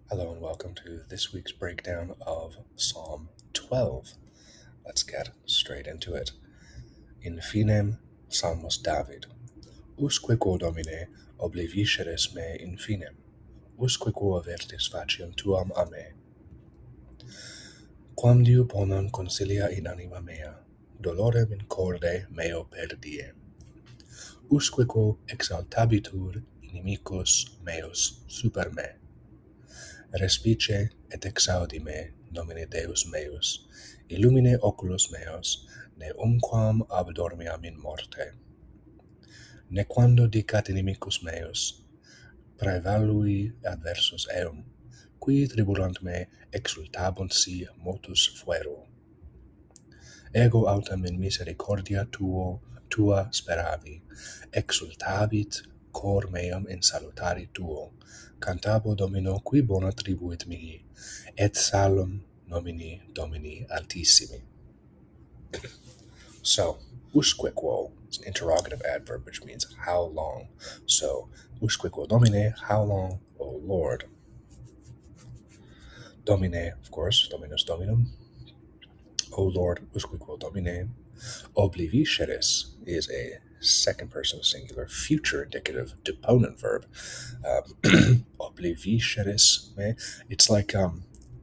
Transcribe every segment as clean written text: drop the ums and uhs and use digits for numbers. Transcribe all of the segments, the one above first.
Hello and welcome to this week's breakdown of Psalm 12. Let's get straight into it. In finem Salmos David. Usque quo Domine oblivisceres me in finem, usque quo avertis faciam tuam a me. Quam Diu bonam consilia in anima mea, dolorem in corde meo per diem. Usque quo exaltabitur inimicos meos super me. Respice et exaudi me, Domine Deus meus, illumine oculos meos, ne umquam abdormiam in morte. Nequando dicat inimicus meus, praevalui adversus eum, qui tribulant me exultabunt si motus fuero. Ego autem in misericordia tua speravi, exultavit cor meum in salutari tuo, cantabo Domino qui bona tribuit mihi, et salum Domini altissimi. So, usque quo is an interrogative adverb, which means how long. So, usque quo Domine, how long, O Lord? Domine, of course, Dominus Dominum. O Lord, usque quo Domine. Oblivisceris is a second person singular future indicative deponent verb. Oblivisceris, it's like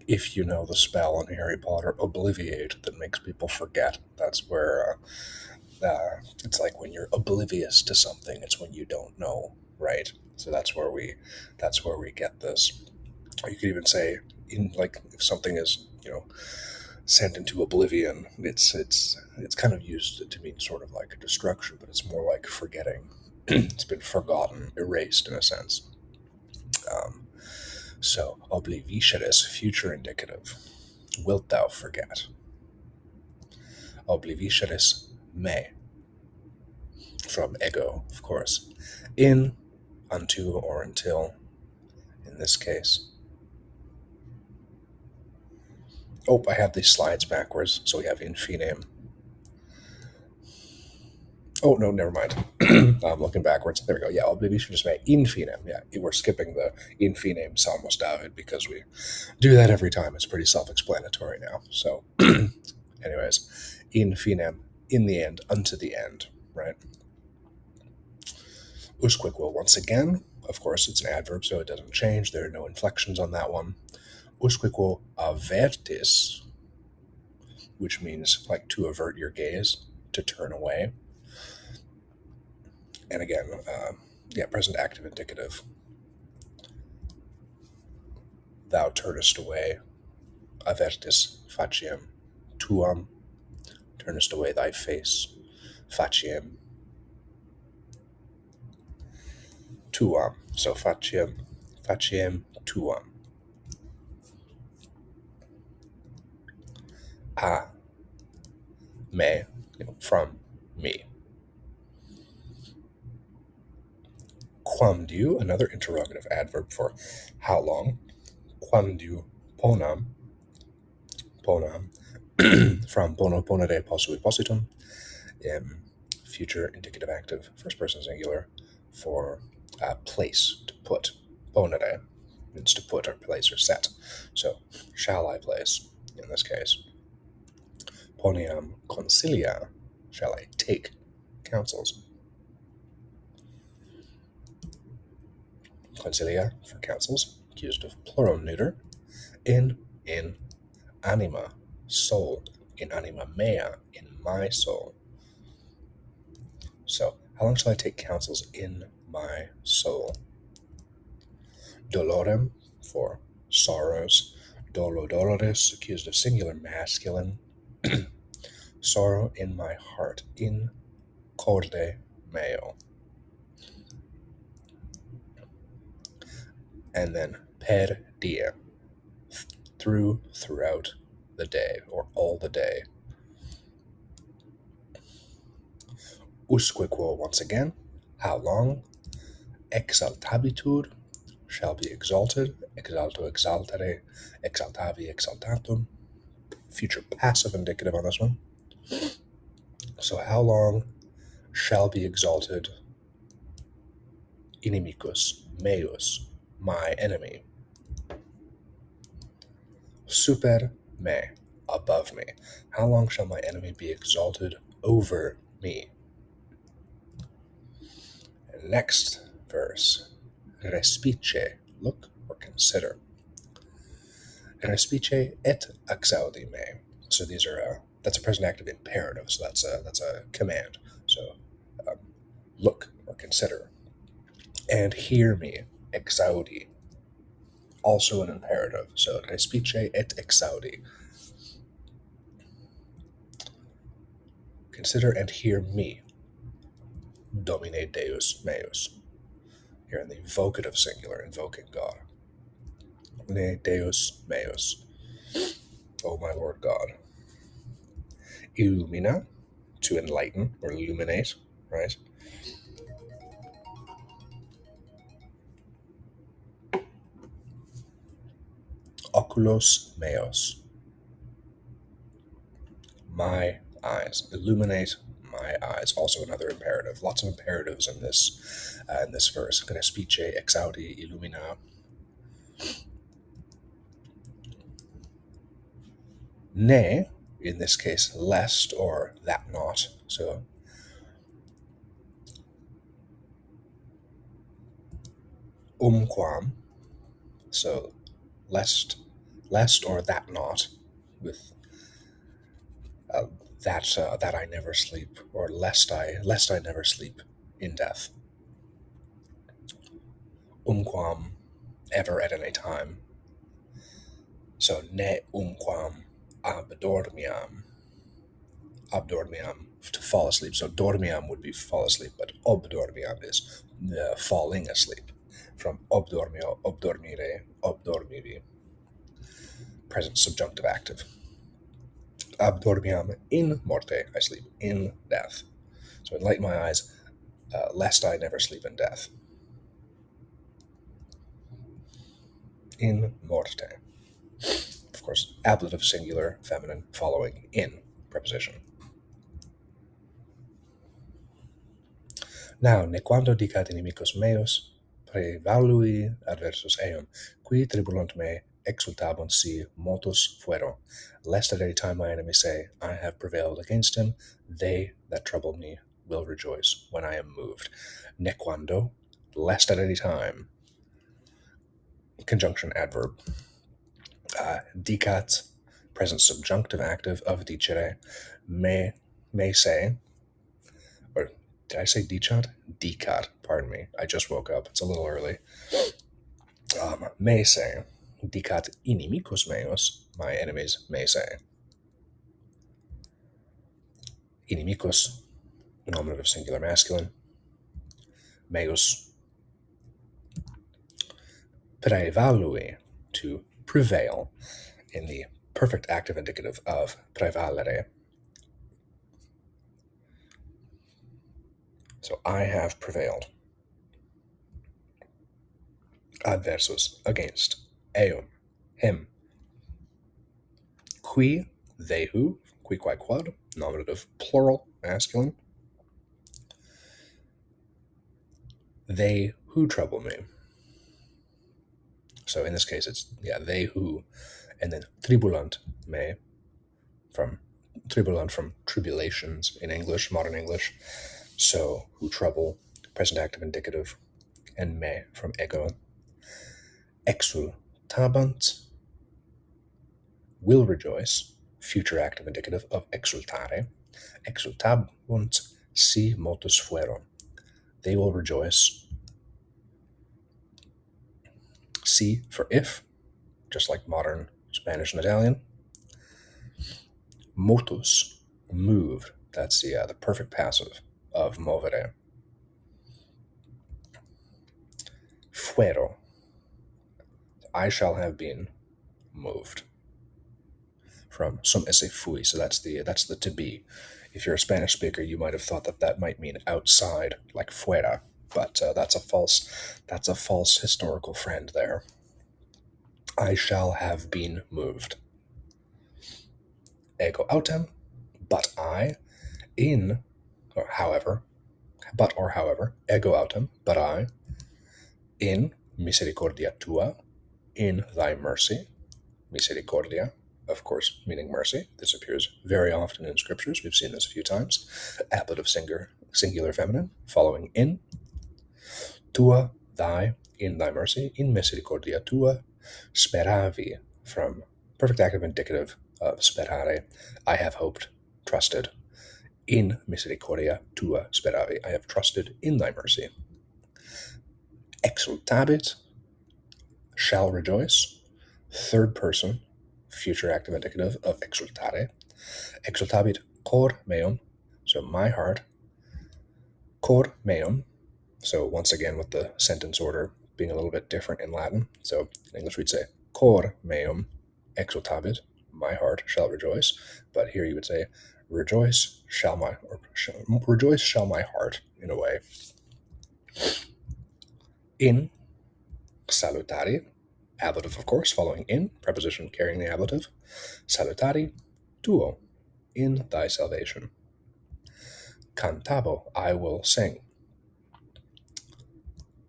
if you know the spell in Harry Potter, obliviate, that makes people forget. That's where it's like when you're oblivious to something, it's when you don't know, right? So that's where we get this. Or you could even say, in like if something is sent into oblivion, it's kind of used to mean sort of like destruction, but it's more like forgetting. It's been forgotten, erased in a sense. So oblivisceris, future indicative. Wilt thou forget? Oblivisceris me, from ego, of course. In, unto, or until, in this case. Oh, I have these slides backwards, so we have in finem. Oh, no, never mind. I'm looking backwards. There we go. Yeah, oblivisceris me in finem. Yeah, we're skipping the in finem Salmos David because we do that every time. It's pretty self-explanatory now. So, anyways, in finem, in the end, unto the end, right? Usque quo, once again, of course, it's an adverb, so it doesn't change. There are no inflections on that one. Usque quo avertis, which means like to avert your gaze, to turn away. And again, present active indicative. Thou turnest away, avertis faciem tuam, turnest away thy face, faciem tuam. So faciem tuam. A me, from me. Quam diu, another interrogative adverb for how long. Quam diu ponam, from bono ponere possui possitum, future indicative active, first person singular, for place, to put. Ponere means to put or place or set. So, shall I place, in this case. Poniam consilia, shall I take counsels. Consilia, for counsels, accused of plural neuter. In anima, soul. In anima mea, in my soul. So, how long shall I take counsels in my soul? Dolorem, for sorrows. Dolores, accused of singular masculine. Sorrow in my heart. In corde meo. And then per diem, throughout the day, or all the day. Usque quo, once again, how long? Exaltabitur, shall be exalted. Exalto, exaltere, exaltavi, exaltatum. Future passive indicative on this one. So how long shall be exalted inimicus meus, my enemy. super me, above me. How long shall my enemy be exalted over me? Next verse. Respice, look or consider. Respice et exaudi me. So these are that's a present active imperative. So that's a command. So look or consider. And hear me, exaudi. Also an imperative. So respice et exaudi. Consider and hear me, Domine Deus meus. Here in the vocative singular, invoking God. Domine Deus meus. O my Lord God. Illumina, to enlighten or illuminate, right? Oculos meos, my eyes. Illuminate my eyes. Also another imperative. Lots of imperatives in this verse. Respice, exaudi, illumina. Ne, in this case, lest or that not. So umquam. So lest or that not, with that I never sleep, or lest I never sleep in death. Umquam, ever at any time. So ne umquam abdormiam, to fall asleep. So dormiam would be fall asleep, but obdormiam is falling asleep. From obdormio, obdormire, obdormivi. Present subjunctive active. Abdormiam in morte, I sleep in death. So enlighten my eyes, lest I never sleep in death. In morte. Of course, ablative singular, feminine, following in preposition. Now, nequando dicat inimicos meos, prevalui adversus eum, qui tribulant me exultabunt si motus fuero, lest at any time my enemies say, I have prevailed against him, they that trouble me will rejoice when I am moved. Nequando, lest at any time. Conjunction adverb. Dicat, present subjunctive active of dicere, may say, or did I say dicat? Dicat, pardon me. I just woke up. It's a little early. May say, dicat inimicus meus, my enemies may say. Inimicus, nominative singular masculine. Meus, prevalui, to prevail, in the perfect active indicative of prevalere. So I have prevailed. Adversus, against. Eum, him. Qui, they who. Qui quae quod, nominative plural masculine. They who trouble me. So in this case, it's, they who, and then tribulant me, from tribulations in English, modern English. So who trouble, present active indicative, and me from ego. Exultabant, will rejoice, future active indicative of exultare. Exultabunt si motus fueron, they will rejoice. Si for if, just like modern Spanish and Italian. Motus, moved. That's the perfect passive of movere. Fuero, I shall have been moved. From sum esse fui, so that's the to be. If you're a Spanish speaker, you might have thought that might mean outside, like fuera, but that's a false historical friend there. I shall have been moved. Ego autem, but I, in, or however, ego autem, but I, in misericordia tua, in thy mercy, misericordia, of course, meaning mercy. This appears very often in scriptures. We've seen this a few times. Ablative singular feminine, following in. Tua, thy, in thy mercy, in misericordia tua, speravi, from perfect active indicative of sperare, I have hoped, trusted. In misericordia tua speravi, I have trusted in thy mercy. Exultabit, shall rejoice, third person, future active indicative of exultare. Exultabit cor meum, so my heart. Cor meum, so once again with the sentence order being a little bit different in Latin. So in English we'd say cor meum exultabit, my heart shall rejoice. But here you would say rejoice shall my heart, in a way. In salutari, ablative of course, following in, preposition carrying the ablative. Salutari tuo, in thy salvation. Cantabo, I will sing.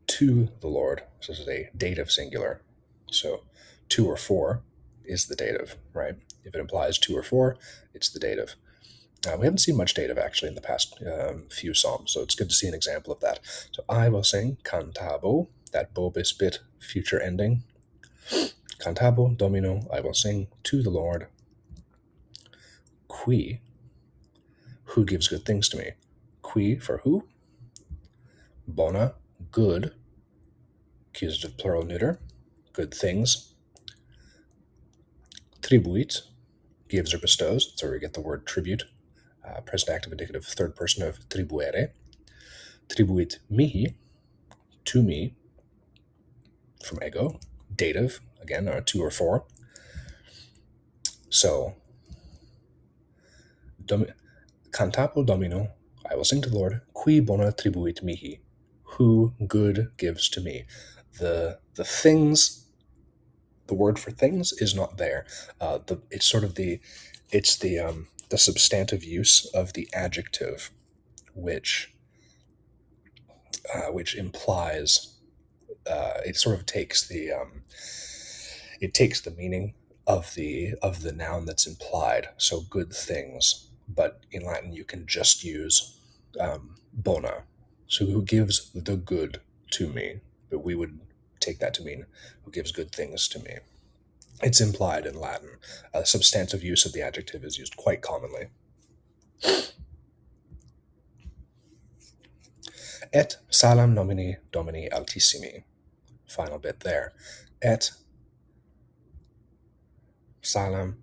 To the Lord. So this is a dative singular. So two or four is the dative, right? If it implies two or four, it's the dative. We haven't seen much dative actually in the past few psalms, so it's good to see an example of that. So I will sing cantabo, that bobis bit future ending. Cantabo domino, I will sing to the Lord. Qui, who gives good things to me. Qui for who? Bona, good. Accusative plural neuter, good things. Tribuit, gives or bestows. That's where we get the word tribute. Present active indicative third person of tribuere. Tribuit mihi, to me, from ego. Dative, again, two or four. So, cantapo domino, I will sing to the Lord, qui bona tribuit mihi, who good gives to me. The things, the word for things is not there. It's sort of the substantive use of the adjective, which implies it sort of takes the meaning of the noun that's implied. So good things, but in Latin you can just use bona. So who gives the good to me? But we would take that to mean who gives good things to me. It's implied in Latin. Substantive use of the adjective is used quite commonly. Et salam nomini Domini altissimi. Final bit there. Et salam,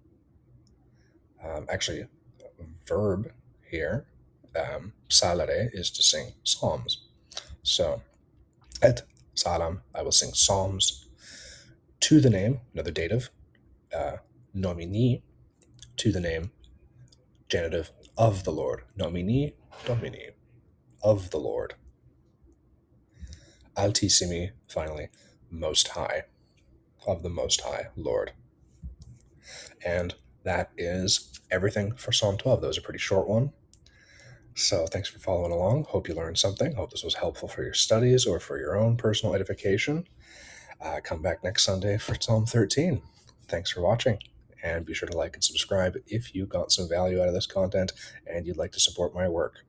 actually, verb here, salare, is to sing psalms. So, et salam, I will sing psalms. To the name, another dative, nomini, to the name, genitive, of the Lord. Nomini, Domini, of the Lord. Altissimi, finally, most high, of the most high Lord. And that is everything for Psalm 12. That was a pretty short one. So thanks for following along. Hope you learned something. Hope this was helpful for your studies or for your own personal edification. Come back next Sunday for Psalm 13. Thanks for watching. And be sure to like and subscribe if you got some value out of this content and you'd like to support my work.